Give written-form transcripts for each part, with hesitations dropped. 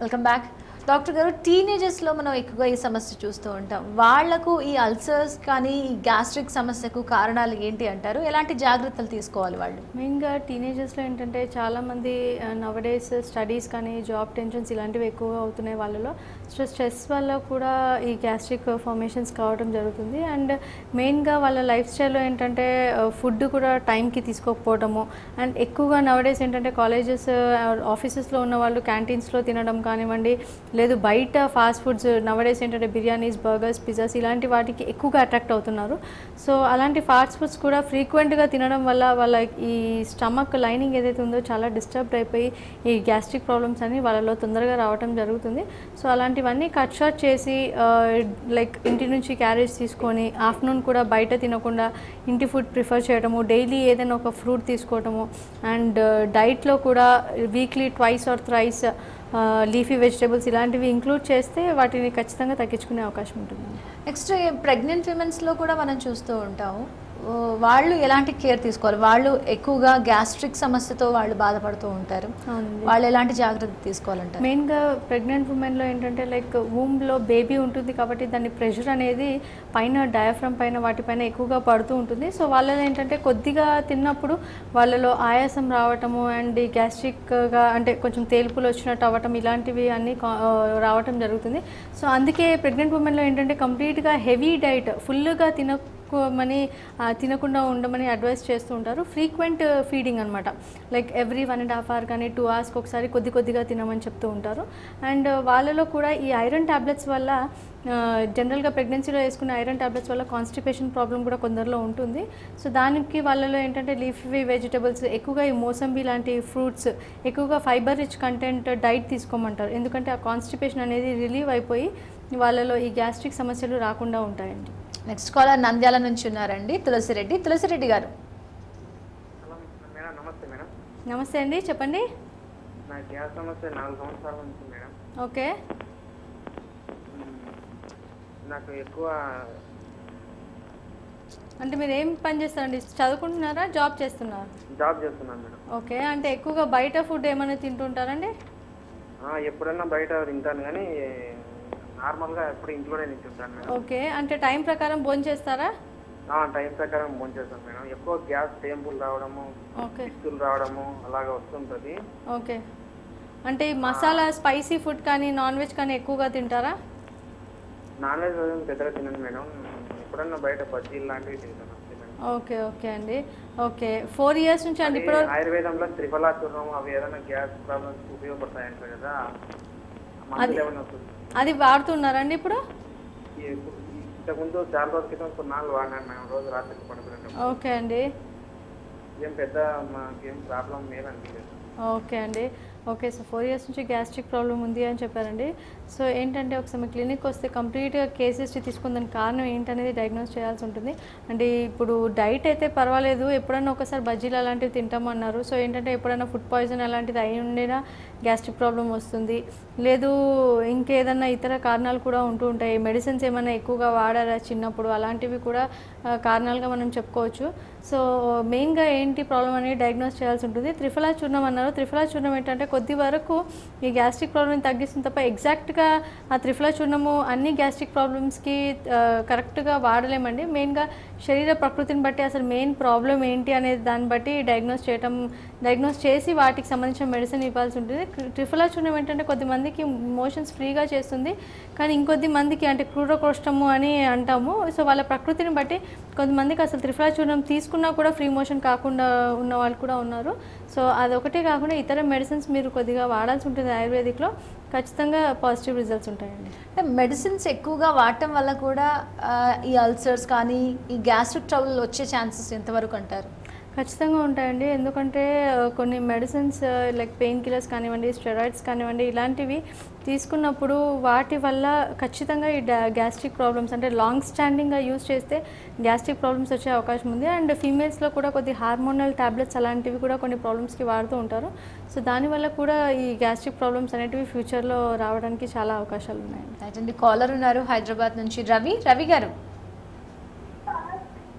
Welcome back. Doctor గారు, టీనేజర్స్లో మనం ఎక్కువగా ఈ సమస్య చూస్తూ ఉంటాం. వాళ్లకు ఈ అల్సర్స్ కానీ ఈ గ్యాస్ట్రిక్ సమస్యకు కారణాలు ఏంటి అంటారు? ఎలాంటి జాగ్రత్తలు తీసుకోవాలి వాళ్ళు? మెయిన్గా టీనేజర్స్లో ఏంటంటే చాలామంది నవడేస్ స్టడీస్ కానీ జాబ్ టెన్షన్స్ ఇలాంటివి ఎక్కువగా అవుతున్నాయి వాళ్ళలో. స్ట్రెస్ వల్ల కూడా ఈ గ్యాస్ట్రిక్ ఫార్మేషన్స్ కావడం జరుగుతుంది. అండ్ మెయిన్గా వాళ్ళ లైఫ్ స్టైల్లో ఏంటంటే ఫుడ్ కూడా టైంకి తీసుకోకపోవడము, అండ్ ఎక్కువగా నవడేస్ ఏంటంటే కాలేజెస్ ఆఫీసెస్లో ఉన్న వాళ్ళు క్యాంటీన్స్లో తినడం కానివ్వండి, లేదు బయట ఫాస్ట్ ఫుడ్స్ నవడేస్ ఏంటంటే బిర్యానీస్, బర్గర్స్, పిజ్జాస్ ఇలాంటి వాటికి ఎక్కువగా అట్రాక్ట్ అవుతున్నారు. సో అలాంటి ఫాస్ట్ ఫుడ్స్ కూడా ఫ్రీక్వెంట్గా తినడం వల్ల వాళ్ళ ఈ స్టమక్ లైనింగ్ ఏదైతే ఉందో చాలా డిస్టర్బ్డ్ అయిపోయి ఈ గ్యాస్ట్రిక్ ప్రాబ్లమ్స్ అని వాళ్ళలో తొందరగా రావడం జరుగుతుంది. సో అలాంటివన్నీ కట్ షార్ట్ చేసి లైక్ ఇంటి నుంచి క్యారేజ్ తీసుకొని ఆఫ్టర్నూన్ కూడా బయట తినకుండా ఇంటి ఫుడ్ ప్రిఫర్ చేయడము, డైలీ ఏదైనా ఒక ఫ్రూట్ తీసుకోవటము, అండ్ డైట్లో కూడా weekly twice or thrice leafy vegetables ఇలాంటివి ఇంక్లూడ్ చేస్తే వాటిని ఖచ్చితంగా తగ్గించుకునే అవకాశం ఉంటుంది. నెక్స్ట్ ప్రెగ్నెంట్ విమెన్స్లో కూడా మనం చూస్తూ ఉంటాము. వాళ్ళు ఎలాంటి కేర్ తీసుకోవాలి? వాళ్ళు ఎక్కువగా గ్యాస్ట్రిక్ సమస్యతో వాళ్ళు బాధపడుతూ ఉంటారు. వాళ్ళు ఎలాంటి జాగ్రత్త తీసుకోవాలంటారు? మెయిన్గా ప్రెగ్నెంట్ ఉమెన్లో ఏంటంటే లైక్ వూమ్లో బేబీ ఉంటుంది కాబట్టి దాని ప్రెషర్ అనేది పైన డయాఫ్రమ్ పైన వాటిపైన ఎక్కువగా పడుతూ ఉంటుంది. సో వాళ్ళలో ఏంటంటే కొద్దిగా తిన్నప్పుడు వాళ్ళలో ఆయాసం రావటము అండ్ ఈ గ్యాస్ట్రిక్గా అంటే కొంచెం తేలుపులు వచ్చినట్టు అవ్వటం ఇలాంటివి అన్నీ రావటం జరుగుతుంది. సో అందుకే ప్రెగ్నెంట్ ఉమెన్లో ఏంటంటే కంప్లీట్గా హెవీ డైట్ ఫుల్గా తినకుండా ఉండమని అడ్వైస్ చేస్తూ ఉంటారు. ఫ్రీక్వెంట్ ఫీడింగ్ అనమాట, లైక్ ఎవ్రీ 1.5 hour కానీ 2 hours ఒకసారి కొద్దిగా తినమని చెప్తూ ఉంటారు. అండ్ వాళ్ళలో కూడా ఈ ఐరన్ ట్యాబ్లెట్స్ వల్ల జనరల్గా ప్రెగ్నెన్సీలో వేసుకునే ఐరన్ ట్యాబ్లెట్స్ వల్ల కాన్స్టిపేషన్ ప్రాబ్లం కూడా కొందరిలో ఉంటుంది. సో దానికి వాళ్ళలో ఏంటంటే లీఫీ వెజిటబుల్స్ ఎక్కువగా ఈ మోసంబి లాంటి ఫ్రూట్స్ ఎక్కువగా ఫైబర్ రిచ్ కంటెంట్ డైట్ తీసుకోమంటారు. ఎందుకంటే ఆ కాన్స్టిపేషన్ అనేది రిలీవ్ అయిపోయి వాళ్ళలో ఈ గ్యాస్ట్రిక్ సమస్యలు రాకుండా ఉంటాయండి. నెక్స్ట్ కాలర్ నంద్యాల నుంచి ఉన్నారండి, తులసిరెడ్డి గారు. నమస్తే మేడం. నమస్తే అండి, చెప్పండి. నా గ్యాస్ సమస్య 4 సంవత్సరాల నుంచి మేడం. ఓకే. నాకు ఎక్కువ అంటే మీరు ఏం పని చేస్తారండి? చదువుకుంటున్నారా, జాబ్ చేస్తున్నారా? జాబ్ చేస్తున్నాను మేడం. ఓకే. అంటే ఎక్కువగా బయట ఫుడ్ ఏమైనా తింటుంటారండి? ఎప్పుడన్నా బయట తింటాను కానీ నార్మల్గా ఎప్పుడు ఇంట్లోనే తింటుంటాను మేడం. ఓకే. అంటే టైం ప్రకారం భోజనం చేస్తారా? టైం ప్రకారం భోజనం చేస్తాను మేడం. ఎక్కువ గ్యాస్ టేంపుల్ రావడము, పిస్తులు రావడము అలాగా వస్తుంటుంది. ఓకే. అంటే ఈ మసాలా స్పైసీ ఫుడ్ కానీ నాన్ వెజ్ కానీ ఎక్కువగా తింటారా? నాన్ వెజ్ పెద్దగా తినను మేడం. ఎప్పుడన్నా బయట బజ్జీలు లాంటివి తింటాను. ఓకే ఓకే అండి. ఓకే. 4 years నుంచి అండి ఇప్పుడు ఆయుర్వేదంలో త్రిఫలా చూర్ణం అవి ఏదైనా గ్యాస్ ప్రాబ్లమ్స్ ఉపయోగపడతాయంటారు కదా, అది వాడుతున్నారండి ఇప్పుడు? ఇంతకుముందు చాలా రోజుల క్రితం కొన్నాళ్ళు వాడినాను మేడం, రోజు రాత్రికి పడుకున్నాను. ఓకే అండి. ఏం పెద్ద మాకేం ప్రాబ్లం లేదండి. ఓకే అండి. ఓకే. సో 4 years నుంచి గ్యాస్ట్రిక్ ప్రాబ్లం ఉంది అని చెప్పారండి. సో ఏంటంటే ఒకసారి మీ క్లినిక్ వస్తే కంప్లీట్గా కేస్ హిస్టరీ తీసుకుని దానికి కారణం ఏంటనేది డయాగ్నోస్ చేయాల్సి ఉంటుంది. అంటే ఇప్పుడు డైట్ అయితే పర్వాలేదు, ఎప్పుడైనా ఒకసారి బజ్జీలు అలాంటివి తింటామన్నారు. సో ఏంటంటే ఎప్పుడైనా ఫుడ్ పాయిజన్ అలాంటిది అయి ఉండినా గ్యాస్ట్రిక్ ప్రాబ్లం వస్తుంది, లేదు ఇంకేదన్నా ఇతర కారణాలు కూడా ఉంటూ ఉంటాయి. మెడిసిన్స్ ఏమైనా ఎక్కువగా వాడారా చిన్నప్పుడు, అలాంటివి కూడా కారణాలుగా మనం చెప్పుకోవచ్చు. సో మెయిన్గా ఏంటి ప్రాబ్లం అనేది డయాగ్నోస్ చేయాల్సి ఉంటుంది. త్రిఫలా చూర్ణం అన్నారు. త్రిఫలా చూర్ణం ఏంటంటే కొద్ది వరకు ఈ గ్యాస్ట్రిక్ ప్రాబ్లమ్ని తగ్గిస్తుంది తప్ప ఎగ్జాక్ట్గా ఆ త్రిఫలా చూర్ణము అన్ని గ్యాస్ట్రిక్ ప్రాబ్లమ్స్కి కరెక్ట్గా వాడలేమండి. మెయిన్గా శరీర ప్రకృతిని బట్టి అసలు మెయిన్ ప్రాబ్లం ఏంటి అనేది దాన్ని బట్టి డయాగ్నోస్ చేసి వాటికి సంబంధించిన మెడిసిన్ ఇవ్వాల్సి ఉంటుంది. త్రిఫలా చూర్ణం ఏంటంటే కొద్దిమందికి మోషన్స్ ఫ్రీగా చేస్తుంది, కానీ ఇంకొద్ది మందికి అంటే క్రూరకోష్టము అని అంటాము. సో వాళ్ళ ప్రకృతిని బట్టి కొంతమందికి అసలు త్రిఫలా చూర్ణం తీసుకున్నా కూడా ఫ్రీ మోషన్ కాకుండా ఉన్న వాళ్ళు కూడా ఉన్నారు. సో అదొకటే కాకుండా ఇతర మెడిసిన్స్ మీరు కొద్దిగా వాడాల్సి ఉంటుంది. ఆయుర్వేదిక్లో ఖచ్చితంగా పాజిటివ్ రిజల్ట్స్ ఉంటాయండి. అంటే మెడిసిన్స్ ఎక్కువగా వాడటం వల్ల కూడా ఈ అల్సర్స్ కానీ ఈ గ్యాస్ట్రిక్ ట్రబుల్ వచ్చే ఛాన్సెస్ ఎంతవరకు అంటారు? ఖచ్చితంగా ఉంటాయండి. ఎందుకంటే కొన్ని మెడిసిన్స్ లైక్ పెయిన్ కిల్లర్స్ కానివ్వండి, స్టెరాయిడ్స్ కానివ్వండి, ఇలాంటివి తీసుకున్నప్పుడు వాటి వల్ల ఖచ్చితంగా ఈ గ్యాస్ట్రిక్ ప్రాబ్లమ్స్ అంటే లాంగ్ స్టాండింగ్గా యూజ్ చేస్తే గ్యాస్ట్రిక్ ప్రాబ్లమ్స్ వచ్చే అవకాశం ఉంది. అండ్ ఫీమేల్స్లో కూడా కొద్ది హార్మోనల్ ట్యాబ్లెట్స్ అలాంటివి కూడా కొన్ని ప్రాబ్లమ్స్కి వాడుతూ ఉంటారు. సో దానివల్ల కూడా ఈ గ్యాస్ట్రిక్ ప్రాబ్లమ్స్ అనేటివి ఫ్యూచర్లో రావడానికి చాలా అవకాశాలు ఉన్నాయండి. అయితే కాలర్ ఉన్నారు హైదరాబాద్ నుంచి, రవి గారు.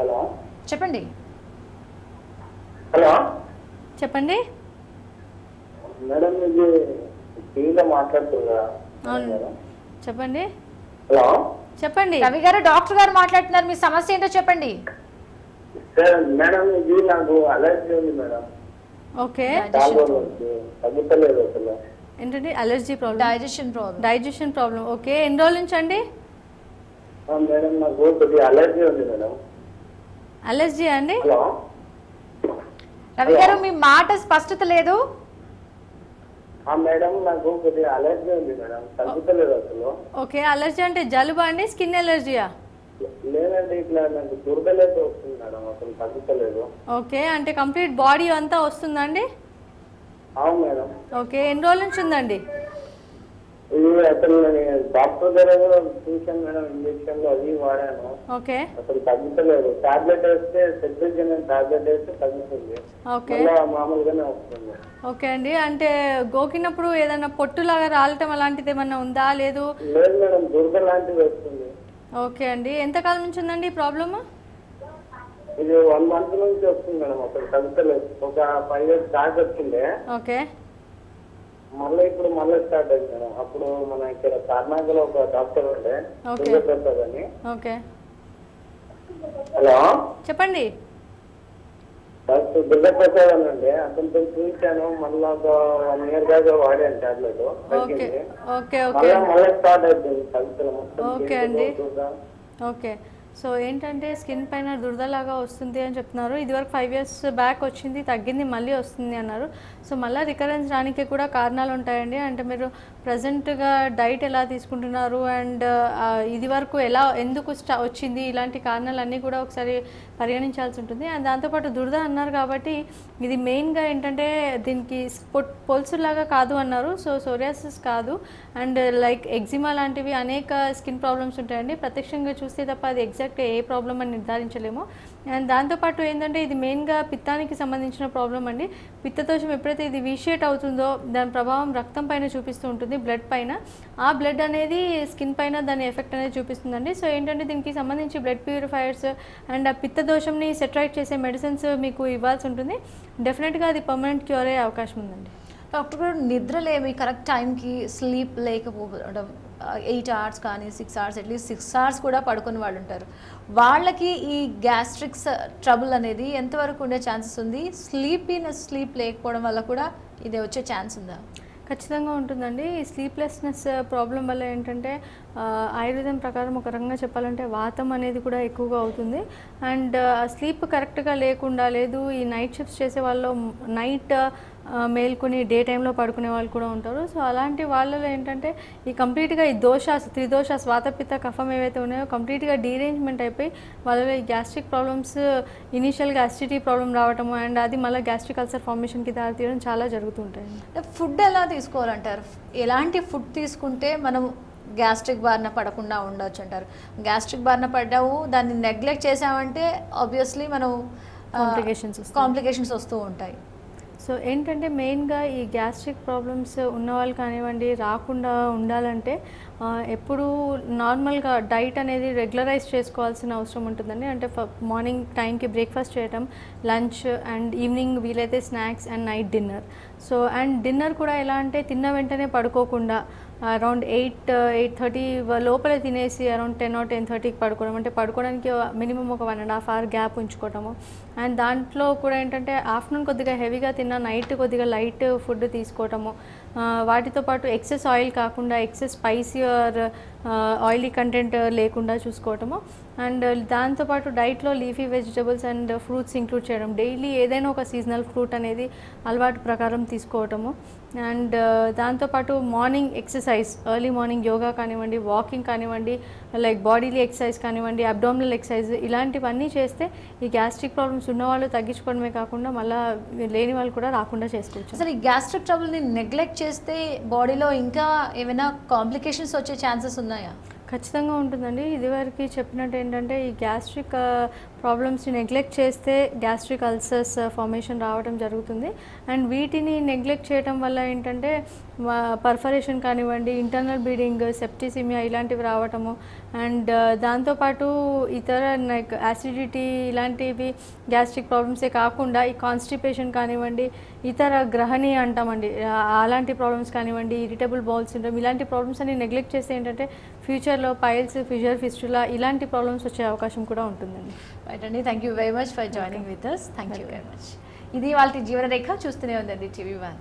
హలో, చెప్పండి. చెప్పండి మేడం, ఇది టీవీలో మాట్లాడుతుందా? అవును, చెప్పండి. హలో చెప్పండి రవి గారు, డాక్టర్ గారు మాట్లాడుతున్నారు. మీ సమస్య ఏంటో చెప్పండి. సార్ మేడం, ఇది నాకు అలర్జీ ఉంది మేడం. ఓకే, చాలా రోజులు తగ్గుతలేదు అసలు. ఏంటండి? Allergy problem, digestion problem. Okay, ఎన్ని రోజుల నుంచి అండి? మేడం నాకు కొద్దిగా అలర్జీ ఉంది మేడం. అలర్జీ అండి? హలో రవి గారు, మీ మాట స్పష్టత లేదు. మేడం నాకు కొద్దిగా అలర్జీ ఉంది మేడం, తగ్గుతలేదు అసలు. ఓకే, అలర్జీ అంటే జలుబా అండి, స్కిన్ ఎలర్జీయా? లేదండి, ఇట్లా నాకు దురదలేదు వస్తుంది మేడం, అసలు తగ్గుతలేదు. ఓకే, అంటే కంప్లీట్ బాడీ అంతా వస్తుందండి? అవును మేడం. ఓకే, ఎన్ని రోజుల నుంచి ఉందండి? ఇది అసలు నేను డాక్టర్ దగ్గర చూసాను మేడం, ఇంజక్షన్లు అవి వాడాను. ఓకే, అసలు తగ్గుతలేదు. టాబ్లెట్ వేస్తే సెట్రిజిన్ టాబ్లెట్ వేస్తే తగ్గుతుంది, ఓకే, మామూలుగానే వస్తుంది. ఓకే అండి. అంటే గోకినప్పుడు ఏదైనా పొట్టులాగా రాలటం అలాంటిది ఏమన్నా ఉందా? లేదు లేదు మేడం, దురద లాంటిది వస్తుంది. ఓకే అండి, ఎంతకాలం నుంచి ఉందండి ఈ ప్రాబ్లమ్? ఇది 1 month నుంచి వస్తుంది మేడం, అసలు తగ్గుతలేదు. ఒక 5 years స్టార్ట్ వచ్చిందే, ఓకే, మళ్ళీ ఇప్పుడు మళ్ళీ స్టార్ట్ అయింది మేడం. అప్పుడు మన ఇక్కడ కర్ణాటకలో ఒక డాక్టర్ ఉండే, దుర్గప్రసాద్ అని. ఓకే, హలో చెప్పండి. డాక్టర్ దుర్గప్రసాద్ అని ఉండే, అతనితో చూపించాను. మళ్ళీ ఒక 1 year దాకా వాడాను టాబ్లెట్, ఓకే, తగ్గింది. ఓకే, ఓకే, మళ్ళీ స్టార్ట్ అవుతుంది తగ్గుతుంది మొత్తం. ఓకే అండి. ఓకే, సో ఏంటంటే స్కిన్ పైన దురదలాగా వస్తుంది అని చెప్తున్నారు. ఇదివరకు 5 years బ్యాక్ వచ్చింది, తగ్గింది, మళ్ళీ వస్తుంది అన్నారు. సో మళ్ళీ రికరెన్స్ రానికి కూడా కారణాలు ఉంటాయండి. అంటే మీరు ప్రజెంట్గా డైట్ ఎలా తీసుకుంటున్నారు అండ్ ఇది వరకు ఎందుకు వచ్చింది, ఇలాంటి కారణాలన్నీ కూడా ఒకసారి పరిగణించాల్సి ఉంటుంది. అండ్ దాంతోపాటు దురద అన్నారు కాబట్టి ఇది మెయిన్గా ఏంటంటే దీనికి పొల్సులాగా కాదు అన్నారు. సో సోరియాసిస్ కాదు, అండ్ లైక్ ఎగ్జిమా లాంటివి అనేక స్కిన్ ప్రాబ్లమ్స్ ఉంటాయండి. ప్రత్యక్షంగా చూస్తే తప్ప అది ఎగ్జాక్ట్ ఏ ప్రాబ్లం అని నిర్ధారించలేము. అండ్ దాంతోపాటు ఏంటంటే ఇది మెయిన్గా పిత్తానికి సంబంధించిన ప్రాబ్లం అండి. పిత్తదోషం ఎప్పుడైతే ఇది విషియేట్ అవుతుందో దాని ప్రభావం రక్తం పైన చూపిస్తూ ఉంటుంది, బ్లడ్ పైన. ఆ బ్లడ్ అనేది స్కిన్ పైన దాని ఎఫెక్ట్ అనేది చూపిస్తుందండి. సో ఏంటంటే దీనికి సంబంధించి బ్లడ్ ప్యూరిఫైయర్స్ అండ్ ఆ పిత్తదోషంని సెటరైట్ చేసే మెడిసిన్స్ మీకు ఇవ్వాల్సి ఉంటుంది. డెఫినెట్గా అది పర్మనెంట్ క్యూర్ అయ్యే అవకాశం ఉందండి. డాక్టర్ గారు, నిద్రలేమి కరెక్ట్ టైంకి స్లీప్ లేకపోవడం, 8 hours కానీ 6 hours, అట్లీస్ట్ 6 hours కూడా పడుకుని వాళ్ళు ఉంటారు. వాళ్ళకి ఈ గ్యాస్ట్రిక్స్ ట్రబుల్ అనేది ఎంతవరకు ఉండే ఛాన్సెస్ ఉంది? స్లీప్ లేకపోవడం వల్ల కూడా ఇది వచ్చే ఛాన్స్ ఉందా? ఖచ్చితంగా ఉంటుందండి. ఈ స్లీప్లెస్నెస్ ప్రాబ్లం వల్ల ఏంటంటే ఆయుర్వేదం ప్రకారం ఒక రకంగా చెప్పాలంటే వాతం అనేది కూడా ఎక్కువగా అవుతుంది. అండ్ స్లీప్ కరెక్ట్గా లేకుండా, లేదు ఈ నైట్ షిఫ్ట్స్ చేసే వాళ్ళు నైట్ మేల్కొని డే టైంలో పడుకునే వాళ్ళు కూడా ఉంటారు. సో అలాంటి వాళ్ళలో ఏంటంటే ఈ కంప్లీట్గా ఈ త్రిదోషాస్ వాతపిత్త కఫం ఏవైతే ఉన్నాయో కంప్లీట్గా డీరేంజ్మెంట్ అయిపోయి వాళ్ళలో ఈ గ్యాస్ట్రిక్ ప్రాబ్లమ్స్, ఇనీషియల్గా అసిడిటీ ప్రాబ్లం రావటము అండ్ అది మళ్ళీ గ్యాస్ట్రిక్ అల్సర్ ఫార్మేషన్కి దారితీయడం చాలా జరుగుతుంటాయండి. ఫుడ్ ఎలా తీసుకోవాలంటారు? ఎలాంటి ఫుడ్ తీసుకుంటే మనం గ్యాస్ట్రిక్ బారిన పడకుండా ఉండొచ్చు అంటారు? గ్యాస్ట్రిక్ బారిన పడ్డావు, దాన్ని నెగ్లెక్ట్ చేసామంటే ఆబ్వియస్లీ మనం కాంప్లికేషన్స్ వస్తూ ఉంటాయి. సో ఏంటంటే మెయిన్గా ఈ గ్యాస్ట్రిక్ ప్రాబ్లమ్స్ ఉన్నవాళ్ళు కానివ్వండి, రాకుండా ఉండాలంటే ఎప్పుడు నార్మల్గా డైట్ అనేది రెగ్యులరైజ్ చేసుకోవాల్సిన అవసరం ఉంటుందండి. అంటే మార్నింగ్ టైంకి బ్రేక్ఫాస్ట్ చేయటం, లంచ్ అండ్ ఈవినింగ్ వీలైతే snacks and night dinner. So and dinner కూడా ఎలా అంటే తిన్న వెంటనే పడుకోకుండా అరౌండ్ 8-8:30 లోపలే తినేసి అరౌండ్ 10 or 10:30కి పడుకోవడం. అంటే పడుకోవడానికి మినిమం ఒక 1.5 hour గ్యాప్ ఉంచుకోవటము. అండ్ దాంట్లో కూడా ఏంటంటే ఆఫ్టర్నూన్ కొద్దిగా హెవీగా తిన్న, నైట్ కొద్దిగా లైట్ ఫుడ్ తీసుకోవటము. వాటితో పాటు ఎక్సెస్ ఆయిల్ కాకుండా excess spicy or oily content లేకుండా చూసుకోవటము. అండ్ దాంతోపాటు డైట్లో leafy vegetables and fruits include చేయడం. డైలీ ఏదైనా ఒక సీజనల్ ఫ్రూట్ అనేది అలవాటు ప్రకారం తీసుకోవటము. అండ్ దాంతోపాటు morning exercise, early morning yoga కానివ్వండి, వాకింగ్ కానివ్వండి, లైక్ బాడీలీ ఎక్సర్సైజ్ కానివ్వండి, అబ్డామినల్ ఎక్సర్సైజ్, ఇలాంటివన్నీ చేస్తే ఈ గ్యాస్ట్రిక్ ప్రాబ్లమ్స్ ఉన్నవాళ్ళు తగ్గించుకోవడమే కాకుండా మళ్ళీ లేని వాళ్ళు కూడా రాకుండా చేసుకోవచ్చు. అసలు ఈ గ్యాస్ట్రిక్ ట్రబుల్ని నెగ్లెక్ట్ చేస్తే బాడీలో ఇంకా ఏమైనా కాంప్లికేషన్స్ వచ్చే ఛాన్సెస్ ఉన్నాయా? ఖచ్చితంగా ఉంటుందండి. ఇదివరకు చెప్పినట్టు ఏంటంటే ఈ గ్యాస్ట్రిక్ ప్రాబ్లమ్స్ని నెగ్లెక్ట్ చేస్తే గ్యాస్ట్రిక్ అల్సర్స్ ఫార్మేషన్ రావడం జరుగుతుంది. అండ్ వీటిని నెగ్లెక్ట్ చేయడం వల్ల ఏంటంటే పర్ఫరేషన్ కానివ్వండి, ఇంటర్నల్ బ్లీడింగ్, సెప్టిసిమియా ఇలాంటివి రావటము, అండ్ దాంతోపాటు ఇతర లైక్ యాసిడిటీ ఇలాంటివి గ్యాస్ట్రిక్ ప్రాబ్లమ్సే కాకుండా ఈ కాన్స్టిపేషన్ కానివ్వండి, ఇతర గ్రహణి అంటామండి అలాంటి ప్రాబ్లమ్స్ కానివ్వండి, ఇరిటబుల్ బౌల్ సిండ్రోమ్ ఇలాంటి ప్రాబ్లమ్స్ అన్ని నెగ్లెక్ట్ చేస్తే ఏంటంటే ఫ్యూచర్లో పైల్స్, ఫిషర్, ఫిస్టులా ఇలాంటి ప్రాబ్లమ్స్ వచ్చే అవకాశం కూడా ఉంటుందండి. రైట్ అండి, thank you very much for joining with us. Thank you very much. ఇది వాళ్ళ జీవనరేఖ. చూస్తూనే ఉందండి TV1.